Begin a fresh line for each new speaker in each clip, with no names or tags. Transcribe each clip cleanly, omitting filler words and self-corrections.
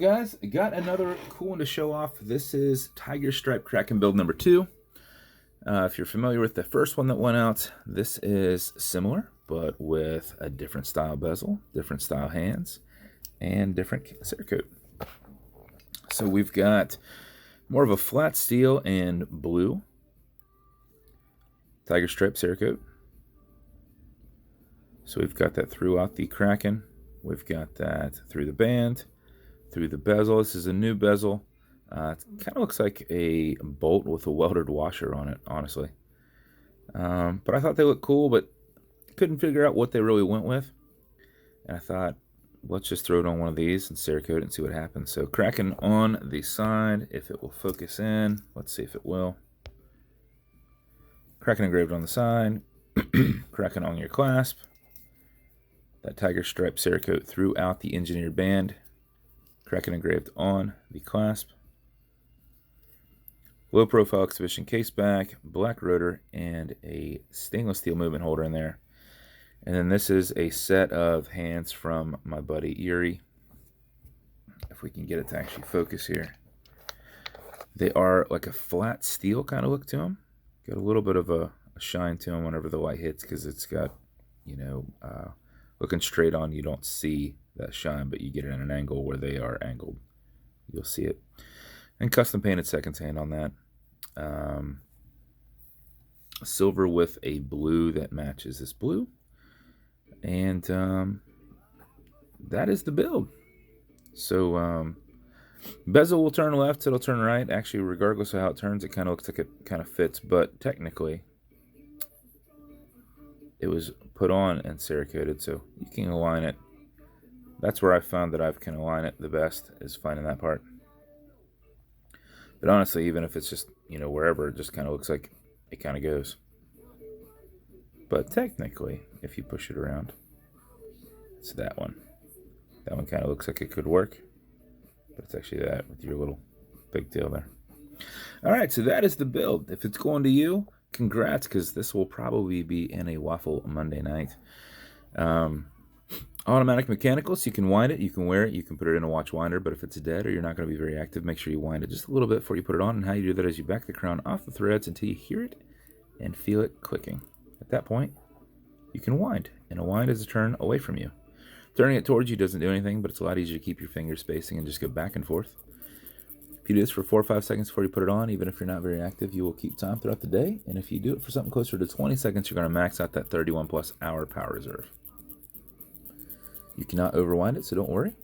guys? I got another cool one to show off. This is Tiger Stripe Kraken build number 2. If you're familiar with the first one that went out, this is similar, but with a different style bezel, different style hands, and different cerakote. So we've got more of a flat steel and blue Tiger Stripe cerakote. So we've got that throughout the Kraken. We've got that through the band, through the bezel. This is a new bezel. It kind of looks like a bolt with a welded washer on it, honestly. But I thought they looked cool, but couldn't figure out what they really went with. And I thought, let's just throw it on one of these and cerakote it and see what happens. So Kraken on the side, if it will focus in. Let's see if it will. Kraken engraved on the side. Kraken on your clasp. That Tiger Stripe cerakote throughout the engineered band. Kraken engraved on the clasp. Low profile exhibition caseback, black rotor, and a stainless steel movement holder in there. And then this is a set of hands from my buddy Erie. If we can get it to actually focus here. They are like a flat steel kind of look to them. Got a little bit of a shine to them whenever the light hits because it's got, you know, looking straight on, you don't see that shine, but you get it at an angle where they are angled. You'll see it. And custom painted seconds hand on that. Silver with a blue that matches this blue. And that is the build. So bezel will turn left, it'll turn right. Actually, regardless of how it turns, it kind of looks like it kind of fits, but technically it was put on and cerakoted, so you can align it. That's where I found that I can align it the best, is finding that part. But honestly, even if it's just, you know, wherever, it just kind of looks like it kind of goes. But technically, if you push it around, it's that one. That one kind of looks like it could work, but it's actually that with your little pigtail there. All right, so that is the build. If it's going to you, congrats, because this will probably be in a waffle Monday night. Automatic mechanical, so you can wind it, you can wear it, you can put it in a watch winder, but if it's dead or you're not going to be very active, make sure you wind it just a little bit before you put it on. And how you do that is you back the crown off the threads until you hear it and feel it clicking. At that point, you can wind, and a wind is a turn away from you. Turning it towards you doesn't do anything, but it's a lot easier to keep your finger spacing and just go back and forth. If you do this for 4 or 5 seconds before you put it on, even if you're not very active, you will keep time throughout the day. And if you do it for something closer to 20 seconds, you're going to max out that 31+ hour power reserve. You cannot overwind it, so don't worry.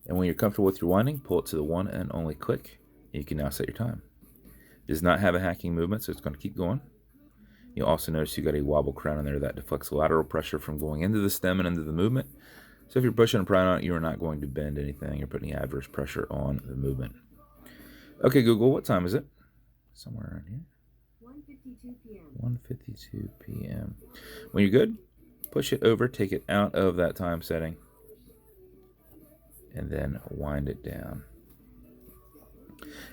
And when you're comfortable with your winding, pull it to the one and only click, and you can now set your time. It does not have a hacking movement, so it's going to keep going. You'll also notice you got a wobble crown in there that deflects lateral pressure from going into the stem and into the movement. So if you're pushing and prying on it, you are not going to bend anything or put any adverse pressure on the movement. Okay, Google, what time is it? Somewhere around here.
1:52 p.m.
1:52 p.m. When you're good, push it over, take it out of that time setting, and then wind it down.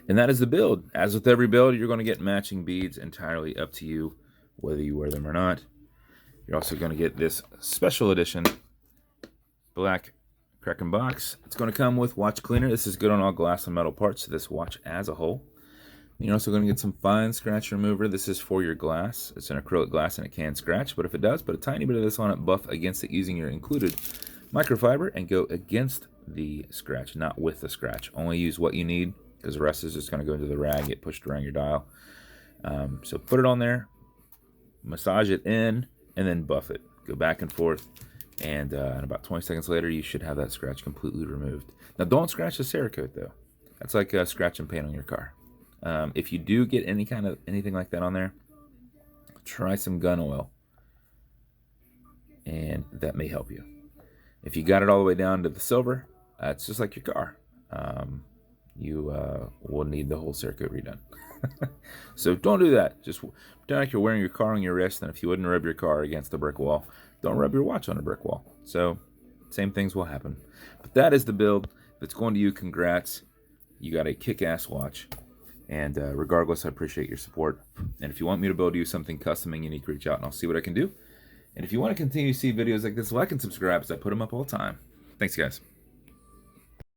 And that is the build. As with every build, you're going to get matching beads, entirely up to you whether you wear them or not. You're also going to get this special edition black Kraken box. It's going to come with watch cleaner. This is good on all glass and metal parts, so this watch as a whole. And you're also going to get some fine scratch remover. This is for your glass. It's an acrylic glass and it can scratch, but if it does, put a tiny bit of this on it, buff against it using your included microfiber, and go against the scratch, not with the scratch. Only use what you need, because the rest is just going to go into the rag, get pushed around your dial. So put it on there, massage it in, and then buff it. Go back and forth. And about 20 seconds later, you should have that scratch completely removed. Now, don't scratch the cerakote, though. That's like scratch and paint on your car. If you do get anything like that on there, try some gun oil, and that may help you. If you got it all the way down to the silver, it's just like your car. You will need the whole cerakote redone. So don't do that. Just pretend like you're wearing your car on your wrist, and if you wouldn't rub your car against a brick wall, don't rub your watch on a brick wall. So same things will happen. But that is the build. If it's going to you, congrats. You got a kick-ass watch. And regardless, I appreciate your support. And if you want me to build you something custom and unique, reach out and I'll see what I can do. And if you want to continue to see videos like this, like and subscribe, as I put them up all the time. Thanks, guys.